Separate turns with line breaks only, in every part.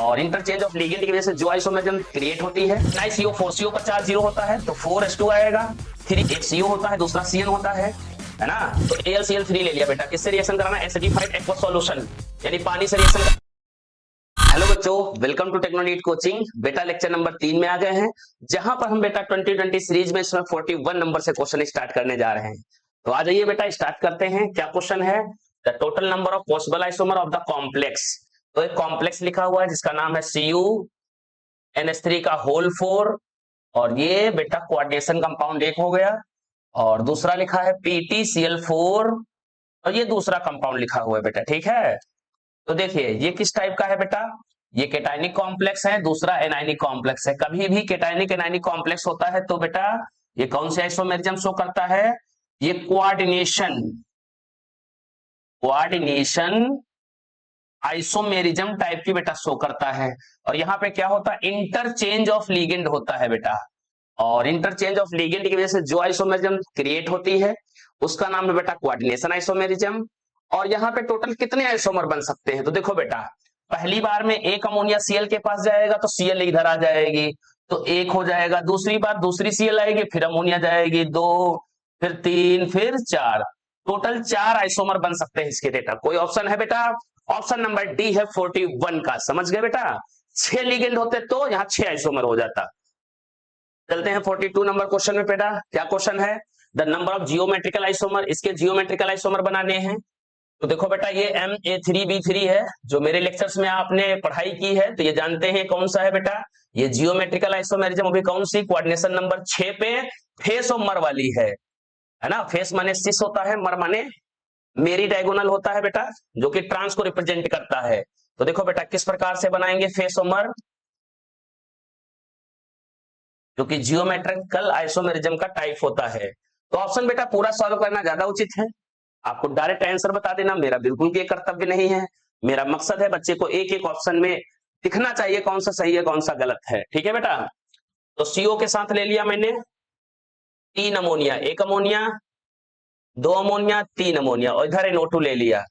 और interchange of ligand की वजह से जो आइसोमरिज्म क्रिएट होती है। ना CO4CO पर चार्ज 0 होता है तो 4s2 आएगा। 3 एक CO होता है, दूसरा CN होता है ना। तो AlCl3 ले लिया बेटा। किससे रिएक्शन कराना? एसिडिफाइड एक्वा सॉल्यूशन यानी पानी से रिएक्शन। हेलो बच्चों, वेलकम टू टेक्नोनीट कोचिंग। बेटा लेक्चर नंबर 3 में आ गए हैं, जहां पर हम बेटा 2020 सीरीज में इसमें 41 नंबर से क्वेश्चन स्टार्ट करने जा रहे हैं। तो आ जाइए बेटा, स्टार्ट करते हैं। क्या क्वेश्चन है? The total number of possible isomer of the complex. तो एक कॉम्प्लेक्स लिखा हुआ है जिसका नाम है CuNH3 का होल 4, और ये बेटा कोऑर्डिनेशन कंपाउंड एक हो गया, और दूसरा लिखा है PtCl4, और ये दूसरा कंपाउंड लिखा हुआ है बेटा। ठीक है, तो देखिए ये किस टाइप का है बेटा? ये केटायनिक कॉम्प्लेक्स है, दूसरा एनायनिक कॉम्प्लेक्स है। कभी भी केटायनिक एनायनिक कॉम्प्लेक्स होता है तो बेटा ये कौन से आइसोमेरिज्म शो करता है? ये कोऑर्डिनेशन कोऑर्डिनेशन आइसोमेरिज्म टाइप की बेटा शो करता है। और यहाँ पे क्या होता है? इंटरचेंज ऑफ लिगेंड होता है बेटा। और इंटरचेंज ऑफ लिगेंड की वजह से जो आइसोमेरिज्म क्रिएट होती है उसका नाम है बेटा कोऑर्डिनेशन आइसोमेरिज्म। और यहाँ पे टोटल कितने आइसोमर बन सकते हैं? तो देखो बेटा, पहली बार में एक अमोनिया Cl के पास जाएगा तो Cl इधर आ जाएगी तो एक हो जाएगा। दूसरी बार दूसरी Cl आएगी, फिर अमोनिया जाएगी, 2, फिर 3, फिर 4। टोटल 4 आइसोमर बन सकते हैं इसके बेटा। कोई ऑप्शन है बेटा? ऑप्शन नंबर डी है 41 का। समझ गए बेटा? 6 लिगेंड होते तो यहाँ 6 आइसोमर हो जाता। चलते हैं 42 नंबर क्वेश्चन में बेटा। क्या क्वेश्चन है? The number of geometrical isomer. इसके जियोमेट्रिकल आइसोमर बनाने हैं। तो देखो बेटा, ये Ma3B3 है, जो मेरे लेक्चर्स में आपने पढ़ाई की है तो ये जानते हैं कौन सा है बेटा। ये जियोमेट्रिकल आइसोमेरिज्म अभी कौन सी? कोऑर्डिनेशन नंबर 6 पे फेस और मर वाली है ना। फेस माने सिस होता है, मर माने मेरी डायगोनल होता है बेटा, जो कि ट्रांस को रिप्रेजेंट करता है। तो देखो बेटा किस प्रकार से बनाएंगे फेस और मर, जो कि जियोमेट्रिकल आइसोमेरिज्म का टाइप होता है। तो ऑप्शन बेटा पूरा सॉल्व करना ज्यादा उचित है। आपको डायरेक्ट आंसर बता देना मेरा बिल्कुल भी कर्तव्य नहीं है। मेरा मकसद है बच्चे को एक एक ऑप्शन में दिखना चाहिए कौन सा सही है कौन सा गलत है। ठीक है बेटा, तो CO के साथ ले लिया मैंने 3 अमोनिया, 1 अमोनिया, 2 अमोनिया, 3 अमोनिया, और इधर NO2 ले लिया।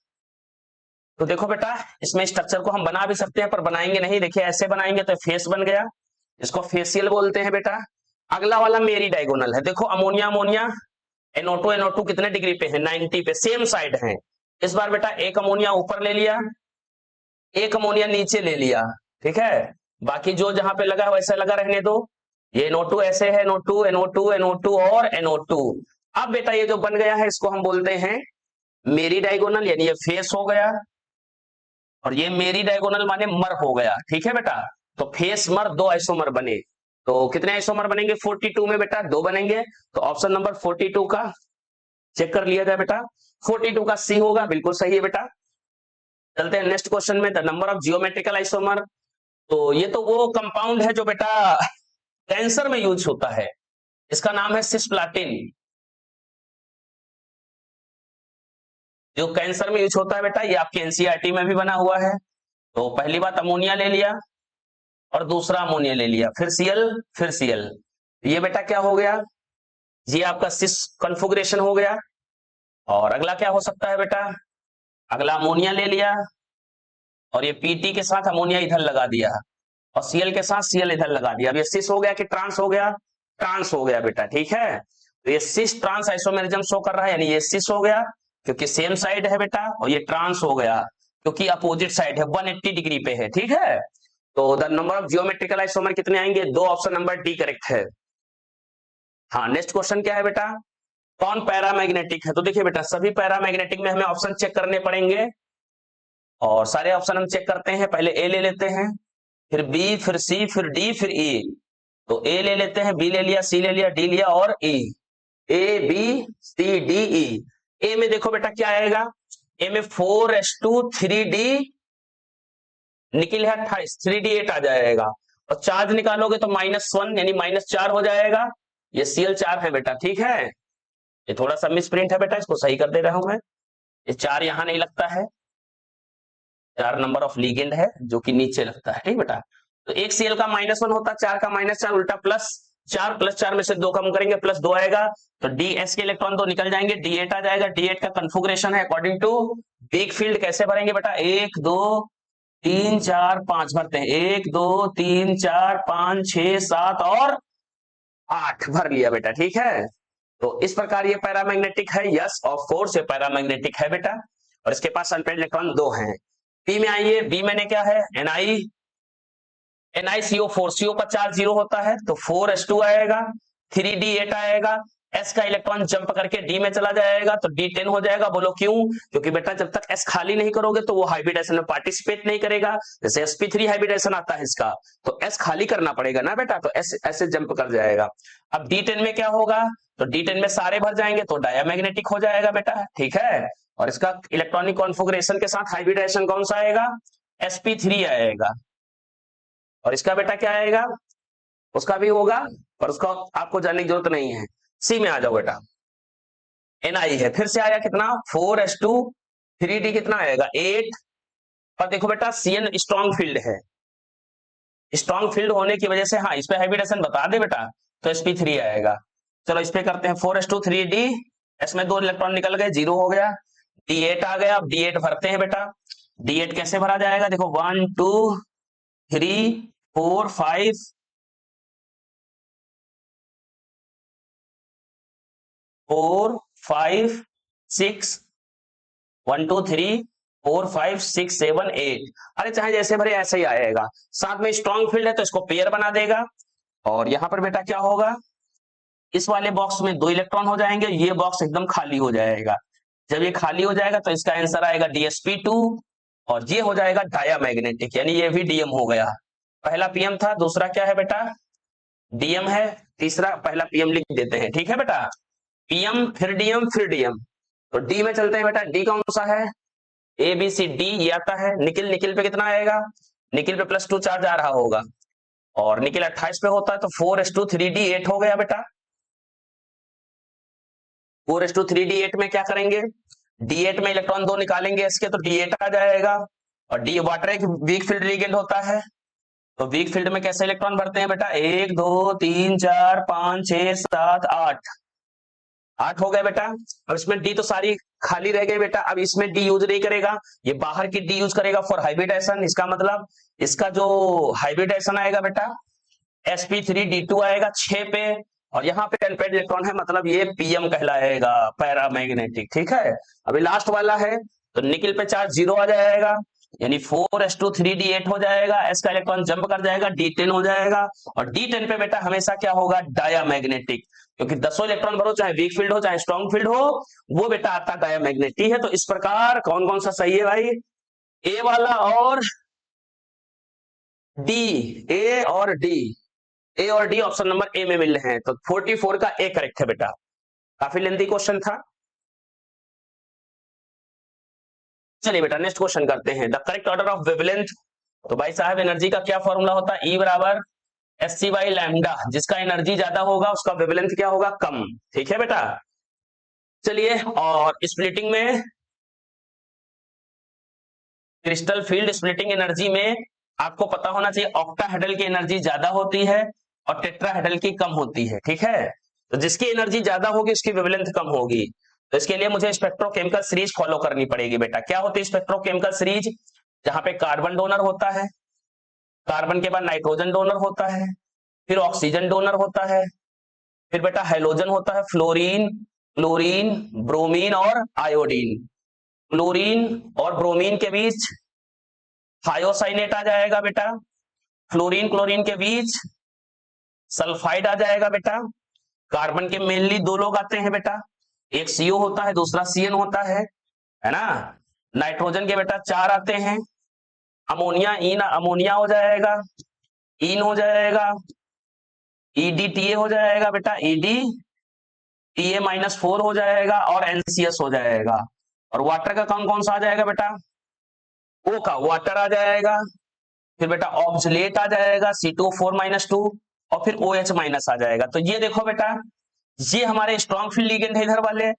तो देखो बेटा, इसमें स्ट्रक्चर को हम बना भी सकते हैं पर बनाएंगे नहीं। देखिए ऐसे बनाएंगे तो फेस बन गया, इसको फेसियल बोलते हैं बेटा। अगला वाला मेरी डायगोनल है। देखो अमोनिया अमोनिया, NO2 कितने डिग्री पे है? 90 पे, सेम साइड है। इस बार बेटा 1 अमोनिया ऊपर ले लिया, 1 अमोनिया नीचे ले लिया। ठीक है, बाकी जो जहां पे लगा है वैसा लगा रहने दो। ये NO2 ऐसे है, NO2 और NO2। अब बेटा ये जो बन गया है इसको हम बोलते हैं मेरी डायगोनल, यानी ये फेस हो गया, और ये मेरी डायगोनल माने मर हो गया। ठीक है बेटा, तो फेस मर 2 आइसोमर बने। तो कितने आइसोमर बनेंगे? 42 में बेटा 2 बनेंगे। तो ऑप्शन नंबर 42 का चेक कर लिया जाए बेटा। 42 का C होगा, बिल्कुल सही है बेटा। चलते हैं नेक्स्ट क्वेश्चन में। The number of geometrical isomer. तो ये तो वो कंपाउंड है जो बेटा कैंसर में यूज होता है। इसका नाम है सिस्प्लाटिन, जो कैंसर में यूज होता है बेटा। ये आपके NCERT में भी बना हुआ है। तो पहली बात अमोनिया ले लिया, और दूसरा अमोनिया ले लिया, फिर Cl, फिर Cl। ये बेटा क्या हो गया? ये आपका सिस कॉन्फ़िगरेशन हो गया। और अगला क्या हो सकता है बेटा? अगला अमोनिया ले लिया, और ये Pt के साथ अमोनिया इधर लगा दिया, और Cl के साथ Cl इधर लगा दिया। अब ये सिस हो गया कि ट्रांस हो गया? ट्रांस हो गया बेटा। ठीक है, तो ये सिस ट्रांस आइसोमेरिज्म शो कर रहा है, यानी ये सिस हो गया क्योंकि सेम साइड है बेटा, और ये ट्रांस हो गया क्योंकि अपोजिट साइड है, 180 डिग्री पे है। ठीक है, तो the number of geometrical isomer कितने आएंगे? 2। ऑप्शन नंबर डी करेक्ट है। हाँ, नेक्स्ट क्वेश्चन क्या है बेटा? कौन पैरामैग्नेटिक है? तो देखिए बेटा, सभी पैरामैग्नेटिक में हमें ऑप्शन चेक करने पड़ेंगे, और सारे ऑप्शन हम चेक करते हैं। पहले ए ले लेते हैं, फिर बी, फिर सी, फिर डी, फिर ई। तो ए ले लेते हैं, बी ले लिया, सी ले लिया, डी लिया, और ई। ABCDE। ए में देखो बेटा क्या आएगा? ए में 4s2 3d निकल है 28, 3d8 आ जाएगा। और चार्ज निकालोगे तो -1 यानी -4 हो जाएगा। ये Cl4 है बेटा। ठीक है, ये थोड़ा सा मिस प्रिंट है बेटा, इसको सही कर दे रहा हूं मैं। ये 4 यहां नहीं लगता है, 4 नंबर ऑफ लिगेंड है जो कि नीचे लगता है। ठीक बेटा, तो एक Cl का -1 होता है, 4 का -4 उल्टा +4, +4 में से 2 कम करेंगे, +2 आएगा। तो ds के इलेक्ट्रॉन 2 निकल जाएंगे, D8 आ जाएगा। D8 का कन्फिगरेशन है अकॉर्डिंग टू वीक फील्ड। कैसे भरेंगे बेटा? 1 2 3 4 5 भरते हैं, 1 2 3 4 5 6 7 और 8 भर लिया बेटा। ठीक है, तो इस प्रकार ये पैरामैग्नेटिक है। यस ऑफ कोर्स ये पैरामैग्नेटिक है बेटा, और इसके पास अनपेड इलेक्ट्रॉन 2 हैं। बी में आइए, बी मैंने क्या है, NiCO4, CO का चार्ज 0 होता है तो 4s2 आएगा, 3d8 आएगा, s का इलेक्ट्रॉन जंप करके d में चला जाएगा तो d10 हो जाएगा। बोलो क्यों? क्योंकि बेटा जब तक s खाली नहीं करोगे तो वो हाइब्रिडेशन में पार्टिसिपेट नहीं करेगा। जैसे sp3 हाइब्रिडेशन आता है इसका, तो s खाली करना पड़ेगा ना बेटा, तो s ऐसे जंप कर जाएगा। अब d10 में क्या होगा, तो d10 में सारे भर जाएंगे तो डायमैग्नेटिक हो जाएगा बेटा। ठीक है, और इसका इलेक्ट्रॉनिक कॉन्फ़िगरेशन के साथ हाइब्रिडेशन कौन सा आएगा, sp3 आएगा। और इसका बेटा क्या आएगा, उसका भी होगा, पर उसका आपको जानने की जरूरत नहीं है। सी में आ जाओ बेटा, Ni है, फिर से आया कितना, 4s2, 3d कितना आएगा 8। और देखो बेटा Cn स्ट्रॉन्ग फील्ड है, स्ट्रॉन्ग फील्ड होने की वजह से, हाँ इस पे हाइब्रिडेशन बता दे बेटा, तो sp3 आएगा। चलो इस पे करते हैं 4s2 3d, इसमें 2 इलेक्ट्रॉन निकल गए, 0 हो गया, d8 आ गया। अब d8 भरते हैं बेटा, d8 कैसे भरा जाएगा, देखो 1 2 3 4 5 4 5 6 1 2 3 4 5 6 7 8। अरे चाहे जैसे भरे ऐसे ही आएगा, साथ में स्ट्रॉन्ग फील्ड है तो इसको पेयर बना देगा। और यहां पर बेटा क्या होगा, इस वाले बॉक्स में 2 इलेक्ट्रॉन हो जाएंगे, ये बॉक्स एकदम खाली हो जाएगा। जब ये खाली हो जाएगा तो इसका आंसर आएगा dsp2, और ये हो जाएगा डायामैग्नेटिक, यानी ये भी डीएम हो गया। पहला पीएम था, दूसरा क्या है बेटा, डीएम है, तीसरा पहला पीएम लिख देते हैं। ठीक है बेटा, पीएम फिर डीएम फिर डीएम, तो डी में चलते हैं बेटा। डी कौन सा है, ए बी सी डी ये आता है। निकिल, निकिल पे कितना आएगा, निकिल पे +2 चार्ज आ रहा होगा, और निकिल 28 पे होता है तो 4s2 3d8 हो गया बेटा। 4s2 3d8 में क्या करेंगे, d8 में इलेक्ट्रॉन 2 निकालेंगे इसके, तो d8 आ जाएगा। और डी वाटर एक वीक फील्ड लिगेंड होता है, तो वीक फील्ड में कैसे इलेक्ट्रॉन भरते हैं बेटा, 1 2 3 4 5 6 7 8, 8 हो गए बेटा। अब इसमें डी तो सारी खाली रह गई बेटा, अब इसमें डी यूज नहीं करेगा, ये बाहर की डी यूज करेगा फॉर हाइब्रिडेशन। इसका मतलब इसका जो हाइब्रिडेशन आएगा बेटा sp3d2 आएगा 6 पे, और यहाँ पे अनपेड इलेक्ट्रॉन है, मतलब ये पीएम कहलाएगा, पैरामैग्नेटिक। ठीक है, अभी लास्ट वाला है, तो निकिल पे चार्ज 0 आ जाएगा, यानी 4s2 3d8 हो जाएगा, s का इलेक्ट्रॉन जंप कर जाएगा, d10 हो जाएगा। और d10 पे बेटा हमेशा क्या होगा, डायामैग्नेटिक, क्योंकि 10 इलेक्ट्रॉन भरो, चाहे वीक फील्ड हो चाहे स्ट्रॉन्ग फील्ड हो, वो बेटा आता डायामैग्नेटिक है। तो इस प्रकार कौन कौन सा सही है भाई, ए वाला और डी, ए और डी, ए और डी ऑप्शन नंबर ए में मिल रहे हैं, तो 44 का ए करेक्ट है बेटा। काफी लेंथी क्वेश्चन था। चलिए बेटा नेक्स्ट क्वेश्चन करते हैं, the correct order of wavelength. तो भाई साहब एनर्जी का क्या फॉर्मूला होता है, E बराबर sc बाई लैम्डा, जिसका एनर्जी ज्यादा होगा उसका वेवलेंथ क्या होगा, कम। ठीक है बेटा, चलिए, और स्प्लिटिंग में, क्रिस्टल फील्ड स्प्लिटिंग एनर्जी में आपको पता होना चाहिए ऑक्टाहेड्रल की एनर्जी ज्यादा होती है और टेट्राहेड्रल की कम होती है। ठीक है, तो जिसकी एनर्जी ज्यादा होगी उसकी वेवलेंथ कम होगी। तो इसके लिए मुझे स्पेक्ट्रोकेमिकल सीरीज फॉलो करनी पड़ेगी बेटा। क्या होती है स्पेक्ट्रोकेमिकल सीरीज, जहां पे कार्बन डोनर होता है, कार्बन के बाद नाइट्रोजन डोनर होता है, फिर ऑक्सीजन डोनर होता है, फिर बेटा हाइड्रोजन होता है, फ्लोरीन, क्लोरीन, ब्रोमीन और आयोडीन। क्लोरीन और ब्रोमीन के बीच थायोसाइनेट आ जाएगा बेटा, फ्लोरीन क्लोरीन के बीच सल्फाइड आ जाएगा बेटा। कार्बन के मेनली 2 लोग आते हैं बेटा, एक CO होता है, दूसरा CN होता है ना। नाइट्रोजन के बेटा 4 आते हैं, अमोनिया, इन अमोनिया हो जाएगा, इन हो जाएगा, EDTA हो जाएगा बेटा, EDTA-4 हो जाएगा, और NCS हो जाएगा। और वाटर का कौन कौन सा आ जाएगा बेटा, O का वाटर आ जाएगा, फिर बेटा ऑक्सलेट आ जाएगा C2O4-2, और फिर OH- आ जाएगा। तो ये देखो बेटा, ये हमारे स्ट्रॉन्ग फील्ड लिगेंड है इधर वाले,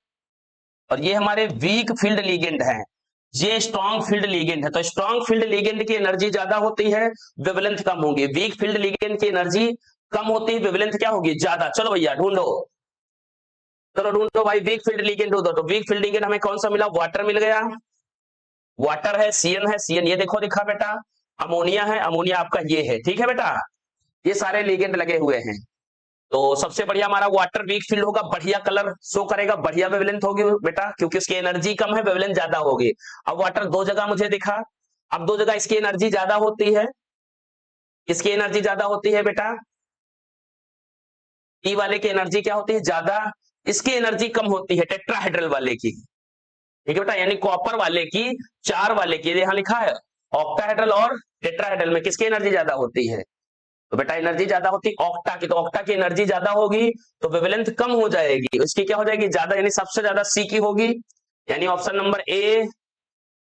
और ये हमारे वीक फील्ड लिगेंड है। ये स्ट्रॉन्ग फील्ड लिगेंड है, तो स्ट्रॉन्ग फील्ड लिगेंड की एनर्जी ज्यादा होती है, वेवलेंथ कम होगी। वीक फील्ड लिगेंड की एनर्जी कम होती है, वेवलेंथ क्या होगी, ज्यादा। चलो भैया ढूंढो, चलो ढूंढो भाई, वीक फील्ड लिगेंड ढूंढो। तो वीक फील्ड लिगेंड हमें कौन सा मिला, वाटर मिल गया, वाटर है, CN ये देखो दिखा बेटा, अमोनिया है, अमोनिया आपका ये है, ठीक है बेटा, ये सारे लिगेंड लगे हुए हैं। तो सबसे बढ़िया हमारा वाटर वीक फील्ड होगा, बढ़िया कलर शो करेगा, बढ़िया वेवलेंथ होगी बेटा, क्योंकि उसकी एनर्जी कम है, वेवलेंथ ज्यादा होगी। अब वाटर दो जगह मुझे दिखा, अब दो जगह इसकी एनर्जी ज्यादा होती है, इसकी एनर्जी ज्यादा होती है बेटा, टी वाले की एनर्जी क्या होती है, ज्यादा, इसकी एनर्जी कम होती है टेट्राहेड्रल वाले की, ठीक है बेटा, यानी कॉपर वाले की, 4 वाले की, यहां लिखा है ऑक्टाहेड्रल और टेट्राहेड्रल में किसकी एनर्जी ज्यादा होती है, तो बेटा एनर्जी ज्यादा होती ऑक्टा की, तो ऑक्टा की एनर्जी ज्यादा होगी तो वेवलेंथ कम हो जाएगी, इसकी क्या हो जाएगी, ज्यादा, यानी सबसे ज्यादा सी की होगी, यानी option number A,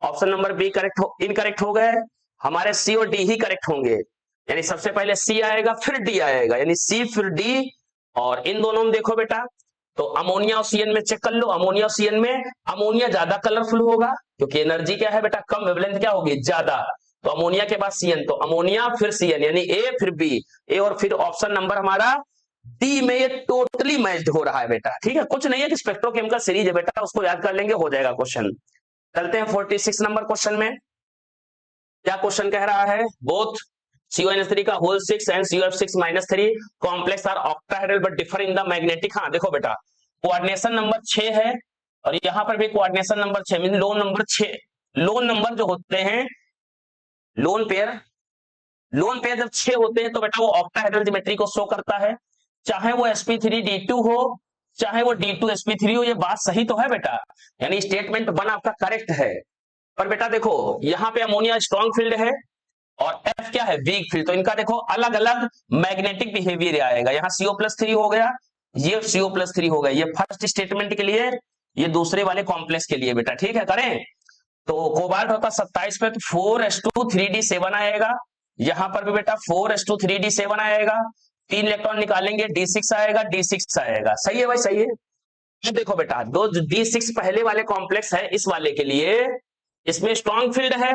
option number B correct incorrect हो गए, हमारे सी और डी ही करेक्ट होंगे, यानी सबसे पहले सी आएगा फिर डी आएगा, यानी सी फिर डी, और इन दोनों में देखो बेटा, तो अमोनिया और सीएन में चेक कर लो, अमोनिया और सीएन में अमोनिया ज्यादा कलरफुल होगा, क्योंकि एनर्जी क्या है बेटा कम, वेवलेंथ क्या होगी ज्यादा, तो अमोनिया के बाद सीएन, तो अमोनिया फिर सीएन, यानी ए फिर बी, ए और फिर ऑप्शन नंबर हमारा डी में ये टोटली मैच्ड हो रहा है बेटा, ठीक है, कुछ नहीं है कि स्पेक्ट्रोकेमिकल सीरीज है बेटा, उसको याद कर लेंगे हो जाएगा क्वेश्चन। चलते हैं 46 नंबर क्वेश्चन में, क्या क्वेश्चन कह रहा है, बोथ CONH3 का whole 6 and COF6-3 complex are octahedral but differ in the magnetic, हाँ देखो बेटा कोऑर्डिनेशन नंबर 6 है, और यहां पर भी coordination number 6 mean loan number 6, loan number जो होते हैं, लोन पेयर जब 6 होते हैं तो बेटा वो ऑक्टाहेड्रल ज्योमेट्री को शो करता है, चाहे वो sp3d2 हो, चाहे वो d2sp3 हो, ये बात सही तो है बेटा, यानी स्टेटमेंट 1 आपका करेक्ट है, पर बेटा देखो यहां पे अमोनिया स्ट्रॉन्ग फील्ड है और F क्या है वीक फील्ड, तो इनका देखो अलग अलग मैग्नेटिक बिहेवियर आएगा, यहाँ CO+3 हो गया, ये CO+3 हो गया, ये फर्स्ट स्टेटमेंट के लिए, ये दूसरे वाले कॉम्प्लेक्स के लिए बेटा, ठीक है करें, तो कोबाल्ट होता 27 पे, तो 4s2 3d7 आएगा, यहां पर भी बेटा 4s2 3d7 आएगा, 3 इलेक्ट्रॉन निकालेंगे, d6 आएगा, d6 आएगा, सही है भाई सही है। ये देखो बेटा दो d6 पहले वाले कॉम्प्लेक्स है, इस वाले के लिए इसमें स्ट्रॉन्ग फील्ड है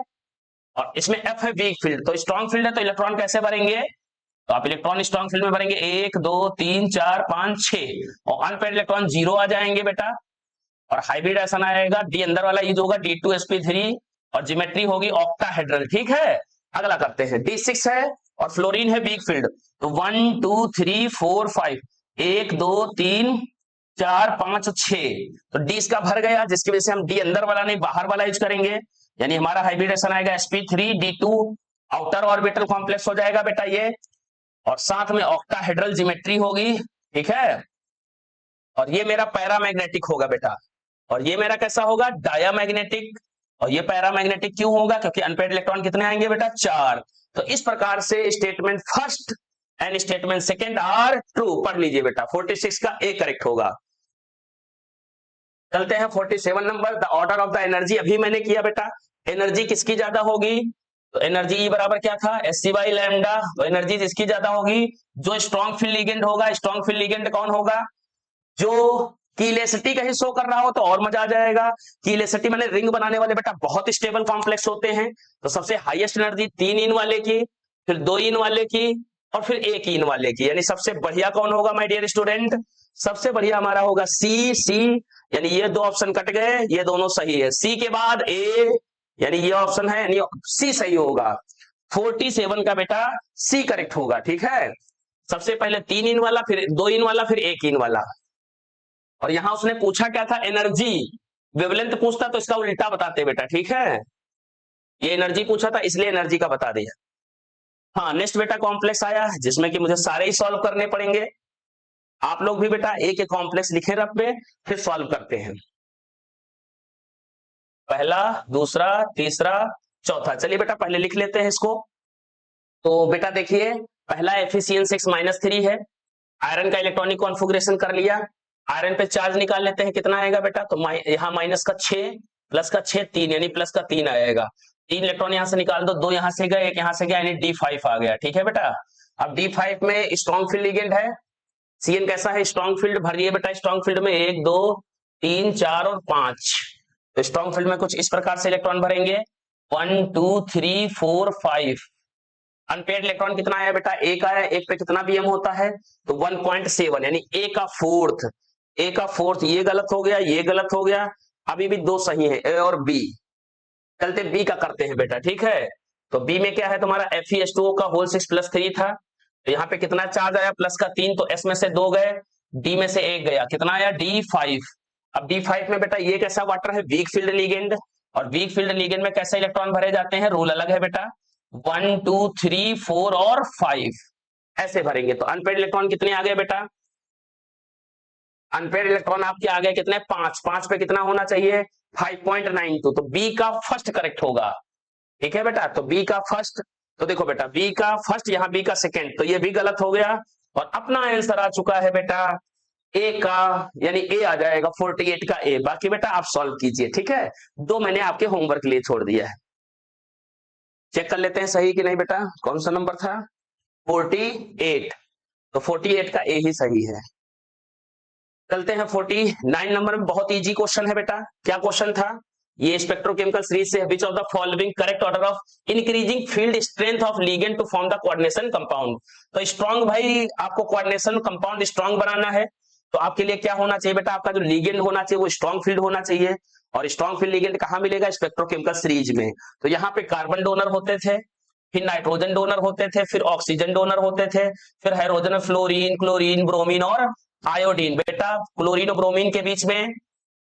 और इसमें F है वीक फील्ड, तो स्ट्रॉन्ग फील्ड है तो इलेक्ट्रॉन कैसे भरेंगे, तो आप इलेक्ट्रॉन स्ट्रॉन्ग फील्ड में भरेंगे 1 2 3 4 5 6, और अनपेयर्ड इलेक्ट्रॉन 0 आ जाएंगे बेटा, और हाइब्रिडेशन आएगा, डी अंदर वाला यूज होगा d2sp3, और ज्योमेट्री होगी ऑक्टाहेड्रल, ठीक है। अगला करते हैं, d6 है और फ्लोरीन है वीक फील्ड, तो 1 2 3 4 5, 1 2 3 4 5 6, तो डी इसका भर गया, जिसकी वजह से हम डी अंदर वाला नहीं बाहर वाला यूज करेंगे, यानी हमारा हाइब्रिडेशन आएगा sp3d2, आउटर ऑर्बिटल कॉम्प्लेक्स हो जाएगा बेटा ये, और साथ में ऑक्टाहेड्रल ज्योमेट्री होगी, ठीक है, और ये मेरा पैरामैग्नेटिक होगा बेटा, और ये मेरा कैसा होगा डायामैग्नेटिक, और ये पैरामैग्नेटिक क्यों होगा, क्योंकि अनपेयर्ड इलेक्ट्रॉन कितने आएंगे बेटा 4, तो इस प्रकार से statement first and statement second are true, पढ़ लीजिए बेटा, 46 का ए करेक्ट होगा। चलते हैं 47 number, the order of the energy, अभी मैंने किया बेटा, एनर्जी किसकी ज्यादा होगी, तो एनर्जी E बराबर क्या था Sc/λ, तो एनर्जी इसकी ज्यादा होगी, जो स्ट्रॉन्ग फील्ड लिगेंड होगा, स्ट्रॉन्ग फील्ड लिगेंड कौन होगा, जो कीलेसिटी का ही शो कर रहा हो तो और मजा आ जाएगा, कीलेसिटी माने रिंग बनाने वाले बेटा बहुत स्टेबल कॉम्प्लेक्स होते हैं, तो सबसे हाईएस्ट एनर्जी 3 इन वाले की, फिर 2 इन वाले की, और फिर 1 इन वाले की, यानी सबसे बढ़िया कौन होगा माय डियर स्टूडेंट, सबसे बढ़िया हमारा होगा सी, यानी ये दो ऑप्शन कट गए, ये दोनों सही है, सी के बाद ए, यानी ये ऑप्शन है, यानी सी सही होगा, 47 का बेटा सी करेक्ट होगा, ठीक है, सबसे पहले 3 इन वाला, फिर 2 इन वाला, फिर 1 इन वाला, और यहां उसने पूछा क्या था एनर्जी, वेवलेंथ पूछता तो इसका उल्टा बताते बेटा, ठीक है, ये एनर्जी पूछा था इसलिए एनर्जी का बता दिया। हाँ नेक्स्ट बेटा कॉम्प्लेक्स आया जिसमें कि मुझे सारे ही सॉल्व करने पड़ेंगे, आप लोग भी बेटा एक एक कॉम्प्लेक्स लिखे रख पे, फिर सॉल्व करते हैं, पहला दूसरा तीसरा चौथा, चलिए बेटा पहले लिख लेते हैं इसको, तो बेटा देखिए पहला Fe6-3 है, आयरन का इलेक्ट्रॉनिक कॉन्फ़िगरेशन कर लिया, आयरन पे चार्ज निकाल लेते हैं, कितना आएगा बेटा, तो यहाँ माइनस का 6 प्लस का 6 3, यानी प्लस का 3 आएगा, 3 इलेक्ट्रॉन यहां से निकाल दो, 2 यहां से गए, 1 यहां से गया, यानी D5 आ गया, ठीक है बेटा। अब D5 में स्ट्रॉन्ग फील्ड लिगेंड है, CN कैसा है स्ट्रॉन्ग फील्ड, भरिए बेटा स्ट्रॉन्ग फील्ड में 1 2 3 4 और 5, तो स्ट्रॉन्ग फील्ड में कुछ इस प्रकार से इलेक्ट्रॉन भरेंगे 1 2 3 4 5, अनपेयर्ड इलेक्ट्रॉन कितना आया बेटा 1 आया, 1 पे कितना बीएम होता है, तो 1.7, यानी A का फोर्थ, ये गलत हो गया, ये गलत हो गया, अभी भी 2 सही है A और B, चलते बी का करते हैं बेटा, ठीक है। तो बी में क्या है तुम्हारा FeH2O का होल 6 + 3 था, तो यहाँ पे कितना चार्ज आया प्लस का 3, तो S में से 2 गए, D में से 1 गया, कितना आया D5। अब D5 में बेटा ये कैसा वाटर है, वीक फील्ड लिगेंड, और वीक फील्ड लिगेंड में कैसे इलेक्ट्रॉन भरे जाते हैं, रूल अलग है बेटा, 1 2 3 4 और 5 ऐसे भरेंगे। तो अनपेड इलेक्ट्रॉन कितने आ गए बेटा, अनपेड इलेक्ट्रॉन आपके आ गए कितने, 5, 5 पे कितना होना चाहिए 5.92, तो बी का फर्स्ट करेक्ट होगा, ठीक है बेटा। तो बी का फर्स्ट, तो देखो बेटा बी का फर्स्ट, यहाँ बी का सेकंड, तो ये भी गलत हो गया, और अपना आंसर आ चुका है बेटा ए का, यानी ए आ जाएगा 48 का ए। बाकी बेटा आप सॉल्व कीजिए, ठीक है, दो मैंने आपके होमवर्क के लिए छोड़ दिया है, चेक कर लेते हैं सही कि नहीं बेटा। कौन सा नंबर था, 48, तो 48 का ए ही सही है। चलते हैं 49 नंबर में, बहुत इजी क्वेश्चन है बेटा। क्या क्वेश्चन था, ये स्पेक्ट्रोकेमिकल सीरीज से, which of the following correct order of increasing field strength of ligand to form the coordination compound. तो स्ट्रॉन्ग भाई आपको कोऑर्डिनेशन कंपाउंड स्ट्रॉन्ग बनाना है, तो आपके लिए क्या होना चाहिए बेटा, आपका जो लिगेंड होना चाहिए वो स्ट्रॉन्ग फील्ड होना चाहिए, और स्ट्रॉन्ग फील्ड लिगेंड कहाँ मिलेगा, स्पेक्ट्रोकेमिकल सीरीज में। तो यहाँ पे कार्बन डोनर होते थे, फिर नाइट्रोजन डोनर होते थे, फिर ऑक्सीजन डोनर होते थे, फिर हाइड्रोजन में फ्लोरीन, क्लोरीन, ब्रोमीन और आयोडीन। बेटा क्लोरीन और ब्रोमीन के बीच में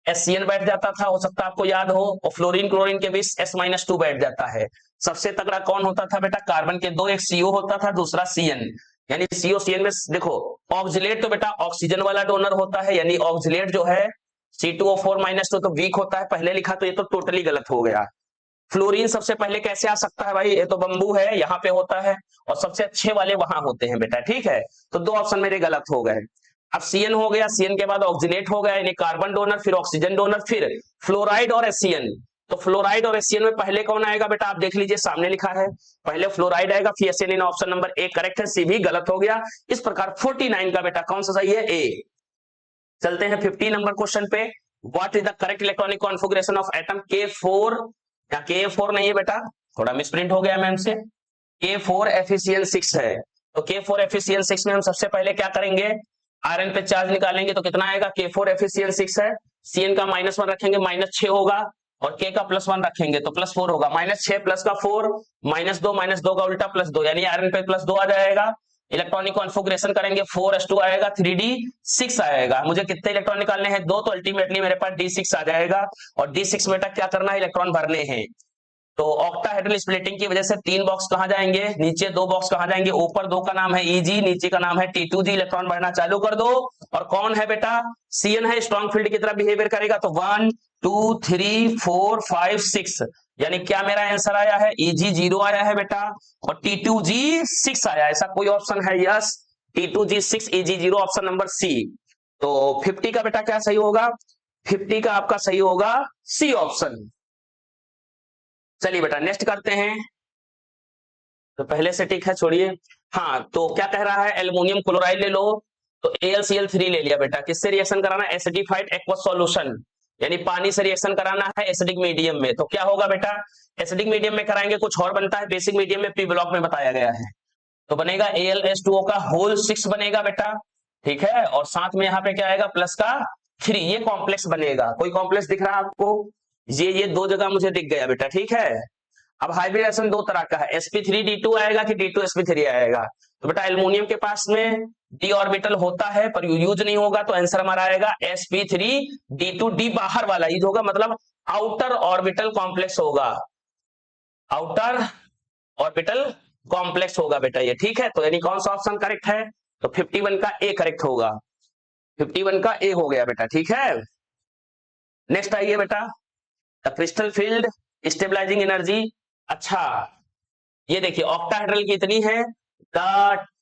SCN बैठ जाता था, हो सकता है आपको याद हो, और फ्लोरीन क्लोरीन के बीच S-2 बैठ जाता है। सबसे तगड़ा कौन होता था बेटा, कार्बन के दो, एक CO होता था, दूसरा CN, यानी CO CN में देखो ऑक्सिलेट, तो बेटा ऑक्सीजन वाला डोनर होता है, यानी ऑक्सिलेट जो है C2O4-2 तो वीक होता है, पहले लिखा तो ये तो टोटली गलत हो गया। फ्लोरीन सबसे पहले कैसे आ सकता है भाई, ये तो बंबू है, यहाँ पे होता है, और सबसे अच्छे वाले वहां होते हैं बेटा, ठीक है। तो दो ऑप्शन मेरे गलत हो गए। अब CN हो गया, CN के बाद ऑक्सीनेट हो गया, यानी कार्बन डोनर, फिर ऑक्सीजन डोनर, फिर फ्लोराइड और HCN। तो फ्लोराइड और HCN में पहले कौन आएगा बेटा, आप देख लीजिए सामने लिखा है, पहले फ्लोराइड आएगा फिर HCN। Option number A correct है, सी भी गलत हो गया। इस प्रकार 49 का बेटा कौन सा सही है, ए। चलते हैं 50 नंबर क्वेश्चन पे, what is the correct electronic configuration of atom K4, या Ka4 नहीं है बेटा, थोड़ा मिसप्रिंट हो गया मैम से, K4 FeCl6 है। तो K4 FeCl6 में हम सबसे पहले क्या करेंगे, आयरन पे चार्ज निकालेंगे, तो कितना आएगा, K4 FeCl6 है, Cn का -1 रखेंगे, -6 होगा, और K का +1 रखेंगे तो +4 होगा, -6 + का 4, -2 का उल्टा +2, यानी आयरन पे +2 आ जाएगा। इलेक्ट्रॉनिक कॉन्फ़िगरेशन करेंगे, 4s2 आएगा, 3d6 आएगा। मुझे कितने इलेक्ट्रॉन निकालने हैं, 2, तो अल्टीमेटली मेरे पास d6 आ जाएगा, और d6 बेटा क्या करना है, इलेक्ट्रॉन भरने हैं। तो ऑक्टाहेड्रल स्प्लिटिंग की वजह से 3 बॉक्स कहां जाएंगे, नीचे 2 बॉक्स कहां जाएंगे, ऊपर 2 का नाम है Eg, नीचे का नाम है T2g, इलेक्ट्रॉन बढ़ना चालू कर दो। और कौन है बेटा, Cn है, स्ट्रॉन्ग फील्ड की तरह बिहेवियर करेगा, तो 1 2 3 4 5 6, यानी क्या मेरा आंसर आया है, Eg 0 आया है बेटा, और T2g 6 आया। ऐसा कोई ऑप्शन है, yes, T2g 6, Eg 0, option number C. तो 50 का बेटा क्या सही होगा, 50 का आपका सही होगा सी ऑप्शन। चलिए बेटा नेक्स्ट करते हैं, तो पहले से ठीक है छोड़िए। हाँ, तो क्या कह रहा है, एल्युमिनियम क्लोराइड ले लो, तो AlCl3 ले लिया बेटा, किससे रिएक्शन कराना है, एसिडिफाइड एक्वस सॉल्यूशन, यानी पानी से रिएक्शन कराना है एसिडिक मीडियम में। तो क्या होगा बेटा, एसिडिक मीडियम में कराएंगे कुछ और बनता है, बेसिक मीडियम में P ब्लॉक में बताया गया है, तो बनेगा AlH2O का होल 6 बनेगा बेटा, ठीक है, और साथ में यहाँ पे क्या आएगा, प्लस का 3, ये कॉम्प्लेक्स बनेगा। कोई कॉम्प्लेक्स दिख रहा है आपको, ये 2 जगह मुझे दिख गया बेटा, ठीक है। अब हाइब्रिडेशन 2 तरह का है, sp3d2 आएगा कि d2sp3 आएगा। तो बेटा एल्युमिनियम के पास में d ऑर्बिटल होता है पर यूज नहीं होगा, तो आंसर हमारा आएगा sp3d2, d बाहर वाला यूज होगा, मतलब आउटर ऑर्बिटल कॉम्प्लेक्स होगा, आउटर ऑर्बिटल कॉम्प्लेक्स होगा बेटा ये, ठीक है। तो यानी कौन सा ऑप्शन करेक्ट है, तो 51 का ए करेक्ट होगा, 51 का ए हो गया बेटा, ठीक है। नेक्स्ट आइए बेटा, the crystal field stabilising energy. अच्छा ये देखिए ऑक्टाहेड्रल की इतनी है,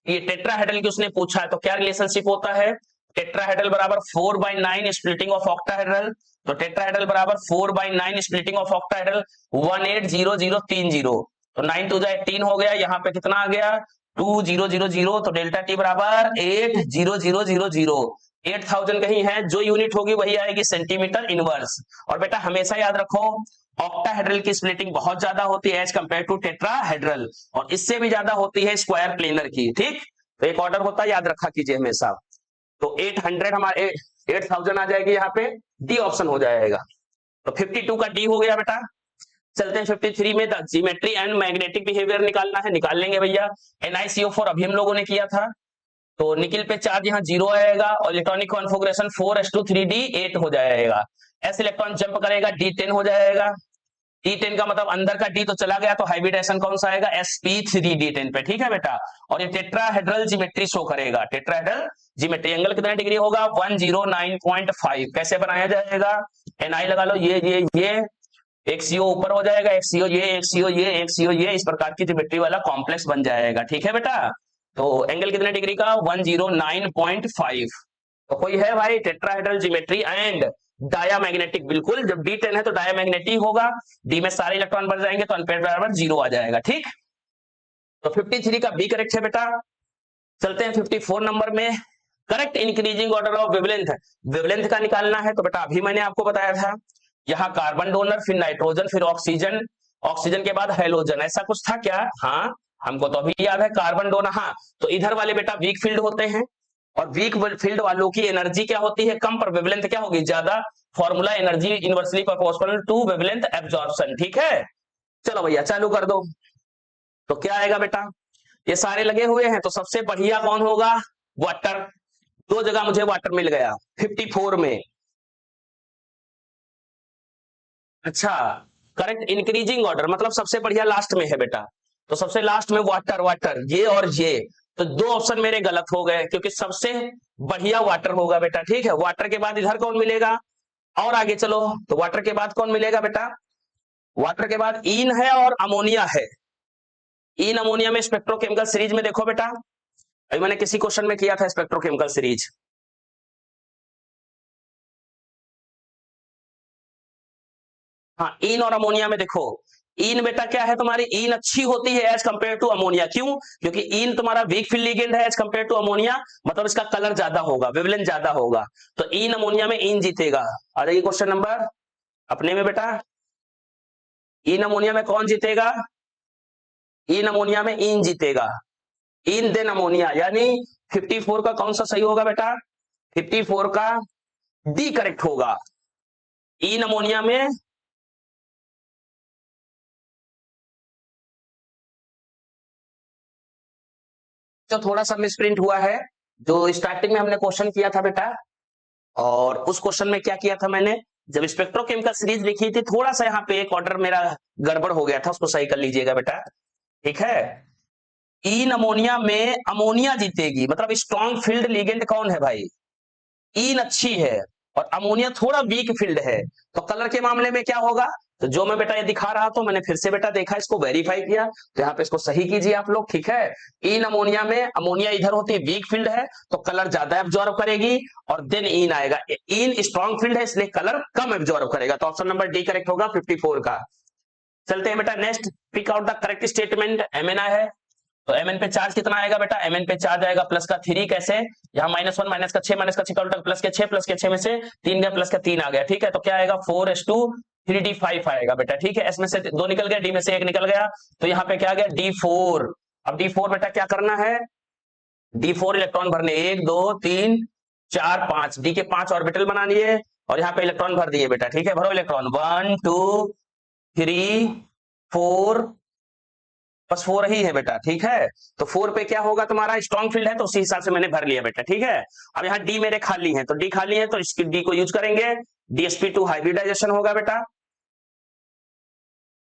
ये टेट्राहेड्रल की उसने पूछा है, तो क्या रिलेशनशिप होता है, टेट्राहेड्रल बराबर 4/9 स्प्लिटिंग ऑफ ऑक्टाहेड्रल, तो टेट्राहेड्रल बराबर 4/9 स्प्लिटिंग ऑफ ऑक्टाहेड्रल 180030, तो 9 2 18 हो गया, यहाँ पे कितना आ गया 2000, तो डेल्टा टी बराबर 80000, 8000 कहीं है, जो यूनिट होगी वही आएगी सेंटीमीटर इनवर्स। और बेटा हमेशा याद रखो ऑक्टाहेड्रल की स्प्लिटिंग बहुत ज्यादा होती है एज कंपेयर टू टेट्राहेड्रल, और इससे भी ज्यादा होती है स्क्वायर प्लेनर की, ठीक। तो एक ऑर्डर होता है, याद रखा कीजिए हमेशा। तो 800 हमारे 8000 आ जाएगी, यहाँ पे डी ऑप्शन हो जाएगा। तो 52 का डी हो गया बेटा। चलते हैं 53 में, the geometry and magnetic behaviour निकालना है, निकाल लेंगे भैया। NiCO4 अभी हम लोगों ने किया था, तो निकिल पे चार्ज यहाँ 0 आएगा और इलेक्ट्रॉनिक कॉन्फ़िगरेशन 4s2 3d 8 हो जाएगा। s इलेक्ट्रॉन जंप करेगा, d10 हो जाएगा। d10 का मतलब अंदर का d तो चला गया, तो हाइब्रिडेशन कौन सा आएगा, sp3d10 पे, ठीक है बेटा। और ये टेट्राहेड्रल ज्योमेट्री शो करेगा, टेट्राहेड्रल ज्योमेट्री। एंगल कितना डिग्री होगा, 109.5। कैसे बनाया जाएगा, Ni लगा लो, ये एक CO ऊपर हो जाएगा, एक CO ये, एक CO ये, एक CO ये, इस प्रकार की ज्योमेट्री वाला कॉम्प्लेक्स बन जाएगा, ठीक है बेटा। तो एंगल कितने डिग्री का, 109.5। तो कोई है भाई टेट्राहेड्रल ज्योमेट्री एंड डायामैग्नेटिक, बिल्कुल। जब D10 है तो डायामैग्नेटिक होगा, D में सारे इलेक्ट्रॉन बढ़ जाएंगे तो अनपेयर्ड बराबर 0 आ जाएगा, ठीक। तो 53 का बी करेक्ट है बेटा। चलते हैं 54 नंबर में, correct increasing order of wavelength. Wavelength का निकालना है, तो बेटा अभी मैंने आपको बताया था, यहाँ कार्बन डोनर, फिर नाइट्रोजन, फिर ऑक्सीजन, ऑक्सीजन के बाद हेलोजन, ऐसा कुछ था क्या। हाँ, हमको तो अभी याद है कार्बन डोनर। हाँ, तो इधर वाले बेटा वीक फील्ड होते हैं, और वीक फील्ड वालों की एनर्जी क्या होती है, कम, पर वेवलेंथ क्या होगी, ज्यादा। Formula energy inversely proportional to wavelength absorption, ठीक है। चलो भैया चालू कर दो। तो क्या आएगा बेटा, ये सारे लगे हुए हैं, तो सबसे बढ़िया कौन होगा, वाटर। दो जगह मुझे वाटर मिल गया 54 में। अच्छा, करेक्ट इंक्रीजिंग ऑर्डर मतलब सबसे बढ़िया लास्ट में है बेटा, तो सबसे लास्ट में वाटर, वाटर ये और ये, तो दो ऑप्शन मेरे गलत हो गए, क्योंकि सबसे बढ़िया वाटर होगा बेटा, ठीक है। वाटर के बाद इधर कौन मिलेगा, और आगे चलो, तो वाटर के बाद कौन मिलेगा बेटा, वाटर के बाद इन है और अमोनिया है। इन अमोनिया में स्पेक्ट्रोकेमिकल सीरीज में देखो बेटा, अभी मैंने किसी क्वेश्चन में किया था स्पेक्ट्रोकेमिकल सीरीज। हाँ, इन और अमोनिया में देखो, इन बेटा क्या है तुम्हारी, इन अच्छी होती है एज कंपेयर टू अमोनिया। क्यों, क्योंकि इन तुम्हारा वीक फील्ड लिगेंड है एज कंपेयर टू अमोनिया, मतलब इसका कलर ज्यादा होगा, वेवलेंथ ज्यादा होगा, तो इन अमोनिया में इन जीतेगा। आ जाइए क्वेश्चन नंबर अपने में बेटा, इन अमोनिया में कौन जीतेगा, इन अमोनिया में इन जीतेगा, इन देन अमोनिया, यानी 54 का कौन सा सही होगा बेटा, 54 का डी करेक्ट होगा। इन अमोनिया में जो थोड़ा सा मिसप्रिंट हुआ है, जो स्टार्टिंग में हमने क्वेश्चन किया था बेटा, और उस क्वेश्चन में क्या किया था मैंने, जब स्पेक्ट्रोकेमिकल सीरीज लिखी थी, थोड़ा सा यहाँ पे एक ऑर्डर मेरा गड़बड़ हो गया था, उसको सही कर लीजिएगा बेटा, ठीक है। इन अमोनिया में अमोनिया जीतेगी, मतलब स्ट्रॉन्ग फील्ड लिगेंड कौन है भाई, इन अच्छी है और अमोनिया थोड़ा वीक फील्ड है, तो कलर के मामले में क्या होगा, तो जो मैं बेटा ये दिखा रहा तो मैंने फिर से बेटा देखा, इसको वेरीफाई किया, तो यहाँ पे इसको सही कीजिए आप लोग, ठीक है। इन अमोनिया में अमोनिया इधर होती है, वीक फील्ड है, तो कलर ज्यादा एब्जॉर्ब करेगी, और देन इन आएगा, इन स्ट्रॉन्ग फील्ड है इसलिए कलर कम एब्जॉर्ब करेगा, तो ऑप्शन नंबर डी करेक्ट होगा 54 का। चलते हैं बेटा next, pick out the correct statement. MN है, तो Mn पे चार्ज कितना आएगा बेटा, Mn पे चार्ज आएगा प्लस का 3, कैसे, यहाँ -1 माइनस का 6 माइनस का 6 का उल्टा प्लस के 6 में से 3 गया, प्लस का 3 आ गया, ठीक है। तो क्या आएगा 4s2 3d5 आएगा बेटा, ठीक है। S में से 2 निकल गया, D में से 1 निकल गया, तो यहाँ पे क्या आ गया D4। अब D4 बेटा क्या करना है, D4 इलेक्ट्रॉन भरने, 1 2 3 4 5, D के 5 ऑर्बिटल बना लिए, और यहाँ पे इलेक्ट्रॉन भर दिए बेटा, ठीक है। भरो इलेक्ट्रॉन, 1 2 3 4, बस 4 ही है बेटा, ठीक है। तो 4 पे क्या होगा तुम्हारा, स्ट्रॉन्ग फील्ड है, तो उसी हिसाब से मैंने भर लिया बेटा, ठीक है। अब यहाँ डी मेरे खाली है, तो डी खाली है, तो इसकी डी को यूज करेंगे, DsP2 हाइब्रिडाइजेशन होगा बेटा।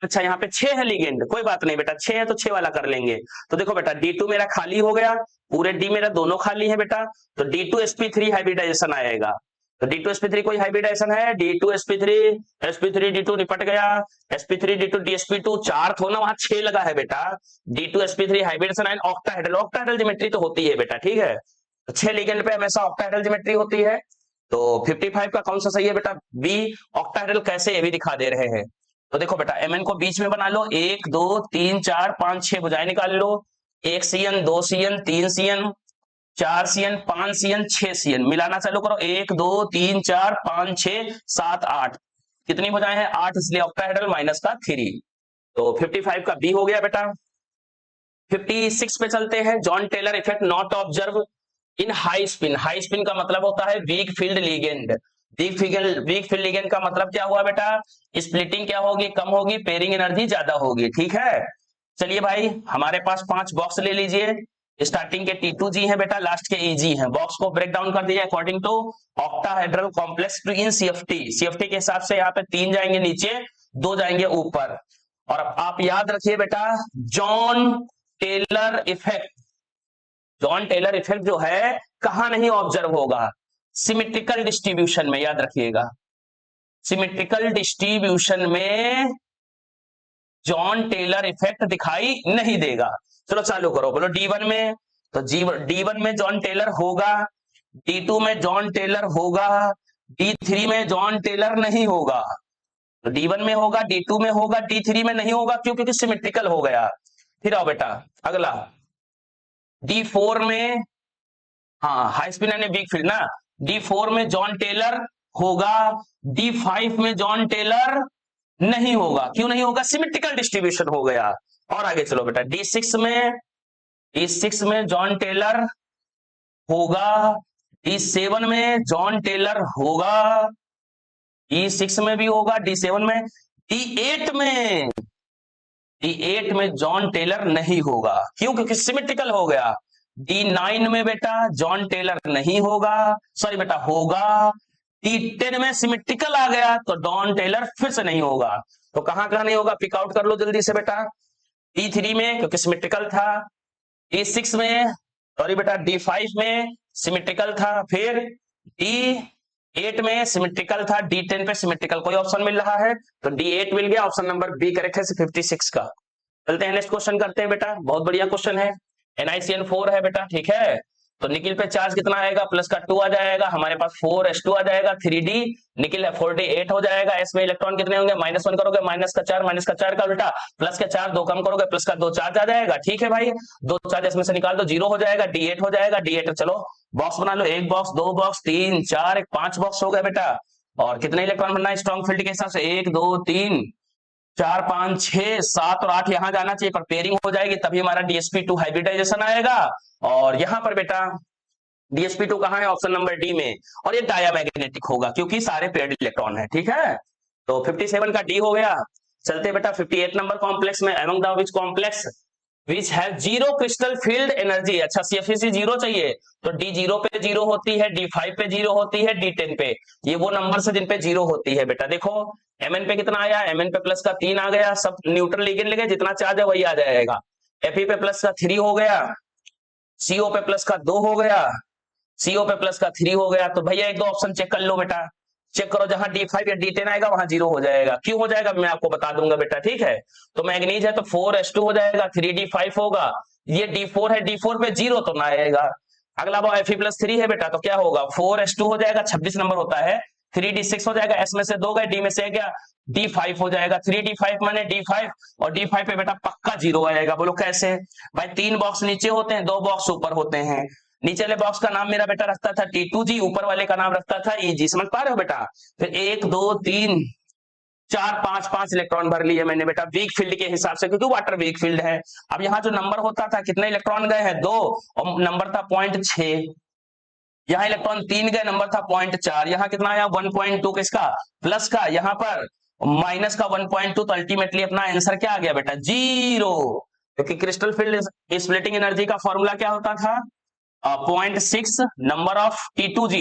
अच्छा, यहाँ पे 6 है लिगेंड, कोई बात नहीं बेटा, 6 है तो 6 वाला कर लेंगे। तो देखो बेटा D2 मेरा खाली हो गया, पूरे D मेरा दोनों खाली है बेटा, तो D2sp3 हाइब्रिडाइजेशन आएगा। तो D2sp3 कोई हाइब्रिडाइजेशन है, D2sp3 sp3 D2 निपट गया, sp3 D2 DsP2 4 थो ना, वहां 6 लगा है बेटा, D2sp3 hybridisation and octahedral, octahedral geometry तो होती है बेटा, ठीक है। तो 6 लिगेंड पे हमेशा ऑक्टाहेड्रल ज्योमेट्री होती है, तो 55 का कौन सा सही है बेटा, बी ऑक्टाहेड्रल। कैसे, ये भी दिखा दे रहे हैं। तो देखो बेटा Mn को बीच में बना लो, 1 2 3 4 5 6 भुजाएं निकाल लो, 1 CN 2 CN 3 CN 4 CN 5 CN 6 CN, मिलाना चालू करो, 1 2 3 4 5 6 7 8, कितनी भुजाएं हैं 8, इसलिए ऑक्टाहेड्रल माइनस का 3, तो 55 का बी हो गया बेटा। 56 पे चलते हैं, John Teller effect not observe in high spin. High spin का मतलब होता है weak field ligand, weak field ligand का मतलब क्या हुआ बेटा, स्प्लिटिंग क्या होगी, कम होगी, पेयरिंग एनर्जी ज्यादा होगी। ठीक है, चलिए भाई हमारे पास 5 बॉक्स ले लीजिए। स्टार्टिंग के T2G है बेटा, लास्ट के EG है। बॉक्स को ब्रेक डाउन कर दिया according to octahedral complex to in CFT के हिसाब से यहाँ पे 3 जाएंगे नीचे, 2 जाएंगे ऊपर। और आप याद रखिए बेटा, John Teller effect, John Teller effect जो है कहां नहीं ऑब्जर्व होगा, सिमेट्रिकल डिस्ट्रीब्यूशन में, याद रखिएगा सिमेट्रिकल डिस्ट्रीब्यूशन में जॉन टेलर इफेक्ट दिखाई नहीं देगा। चलो चालू करो, बोलो D1 में, तो D1 में जॉन टेलर होगा, D2 में जॉन टेलर होगा, D3 में जॉन टेलर नहीं होगा। तो D1 में होगा, D2 में होगा, D3 में नहीं होगा, क्यों, क्योंकि सिमेट्रिकल हो गया। फिर आओ बेटा अगला, D4 में, हाँ हाई स्पिन यानी वीक फील्ड ना, D4 में जॉन टेलर होगा, D5 में जॉन टेलर नहीं होगा। क्यों नहीं होगा, सिमेट्रिकल डिस्ट्रीब्यूशन हो गया। और आगे चलो बेटा, D6 में जॉन टेलर होगा, D7 में जॉन टेलर होगा, D6 में भी होगा, D7 में, D8 में जॉन टेलर नहीं होगा। क्यों, क्योंकि सिमेट्रिकल हो गया। D9 में बेटा जॉन टेलर नहीं होगा, सॉरी बेटा होगा। D10 में सिमेट्रिकल आ गया तो जॉन टेलर फिर से नहीं होगा। तो कहां कहां नहीं होगा, पिक आउट कर लो जल्दी से बेटा। D3 में क्योंकि सिमेट्रिकल था, D6 में, सॉरी बेटा D5 में सिमेट्रिकल था, फिर D8 में सिमेट्रिकल था, D10 पे सिमेट्रिकल कोई ऑप्शन मिल रहा है तो D8 मिल गया, ऑप्शन नंबर बी करेक्ट है 56 का। चलते हैं नेक्स्ट क्वेश्चन करते हैं बेटा, बहुत बढ़िया क्वेश्चन है। NiCN4 है बेटा, ठीक है, तो निकिल पे चार्ज कितना आएगा, प्लस का 2 आ जाएगा, हमारे पास 4s2 आ जाएगा, 3d निकिल है 48 हो जाएगा। s में इलेक्ट्रॉन कितने होंगे, -1 करोगे, माइनस का 4 का उल्टा, प्लस के 4 2 कम करोगे, प्लस का 2 चार्ज आ जाएगा। ठीक है भाई, 2 चार्ज इसमें से निकाल दो, 0 हो जाएगा, D8 हो जाएगा। D8 चलो बॉक्स बना लो, 1 बॉक्स, 2 बॉक्स, 3 4 5 बॉक्स हो गए बेटा। और कितने इलेक्ट्रॉन बनना है स्ट्रॉन्ग फील्ड के हिसाब से, 1 2 3 4 5 6 7 और 8 यहां जाना चाहिए, पर पेयरिंग हो जाएगी तभी हमारा DsP2 हाइब्रिडाइजेशन आएगा। और यहां पर बेटा DsP2 कहां है, ऑप्शन नंबर डी में। और ये डायामैग्नेटिक होगा क्योंकि सारे पेयर्ड इलेक्ट्रॉन है। ठीक है, तो 57 का डी हो गया। चलते बेटा 58 नंबर कॉम्प्लेक्स में, among the which complex which have zero crystal field energy. अच्छा CFC 0 चाहिए तो D0 पे 0 होती है, D5 पे 0 होती है, D10 पे, ये वो नंबर से जिन पे 0 होती है बेटा। देखो Mn पे कितना आया, Mn पे प्लस का 3 आ गया, सब न्यूट्रल लिगेंड लगे, जितना चार्ज है वही आ जाएगा। Fe पे प्लस का 3 हो गया, CO पे प्लस का 2 हो गया, CO पे प्लस का 3 हो गया। तो भैया 1-2 ऑप्शन चेक कर लो बेटा, चेक करो, जहां D5 या D10 आएगा वहां 0 हो जाएगा। क्यों हो जाएगा मैं आपको बता दूंगा बेटा। ठीक है, तो मैग्नीज है तो 4s2 हो जाएगा, 3d5 होगा, ये D4 है, D4 पे 0 तो ना आएगा। अगला वो Fe+3 है बेटा, तो क्या होगा, 4s2 हो जाएगा, 26 नंबर होता है, 3d6 हो जाएगा, s में से 2 गए, d में से गया, D5 हो जाएगा, 3d5 माने D5, और D5 पे बेटा पक्का 0 आएगा। बोलो कैसे भाई, 3 बॉक्स नीचे होते हैं, 2 बॉक्स ऊपर होते हैं। नीचे वाले बॉक्स का नाम मेरा बेटा रखता था T2G, ऊपर वाले का नाम रखता था EG, समझ पा रहे हो बेटा। फिर 1 2 3 4 5 इलेक्ट्रॉन भर लिए मैंने बेटा वीक फील्ड के हिसाब से, क्योंकि वाटर वीक फील्ड है। अब यहाँ जो नंबर होता था, कितने इलेक्ट्रॉन गए हैं, 2, और नंबर था 0.6, यहाँ इलेक्ट्रॉन 3 गए, नंबर था 0.4, यहाँ कितना आया 1.2 किसका, प्लस का, यहाँ पर माइनस का 1.2, तो अल्टीमेटली अपना आंसर क्या आ गया बेटा, 0। क्योंकि क्रिस्टल फील्ड स्प्लिटिंग एनर्जी का फॉर्मूला क्या होता था, 0.6 number of T2G,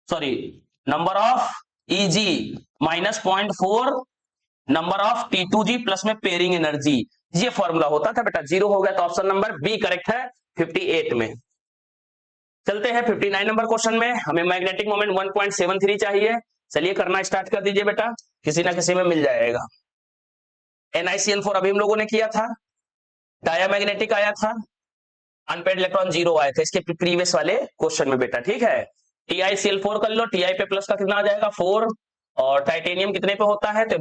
sorry number of EG minus 0.4 number of T2G plus में पेयरिंग एनर्जी, ये फॉर्मूला होता था बेटा। 0 हो गया तो ऑप्शन नंबर बी करेक्ट है 58 में। चलते हैं 59 नंबर क्वेश्चन में, हमें मैग्नेटिक मोमेंट 1.73 चाहिए। चलिए करना स्टार्ट कर दीजिए बेटा, किसी ना किसी में मिल जाएगा। NiCN4 अभी हम लोगों ने किया था, डायामैग्नेटिक आया था, अनपेड इलेक्ट्रॉन 0 आए थे इसके प्रीवियस वाले क्वेश्चन में बेटा। ठीक है, TiCl4 कर लो, Ti पे प्लस का कितना आ जाएगा 4, और टाइटेनियम कितने पे होता है तो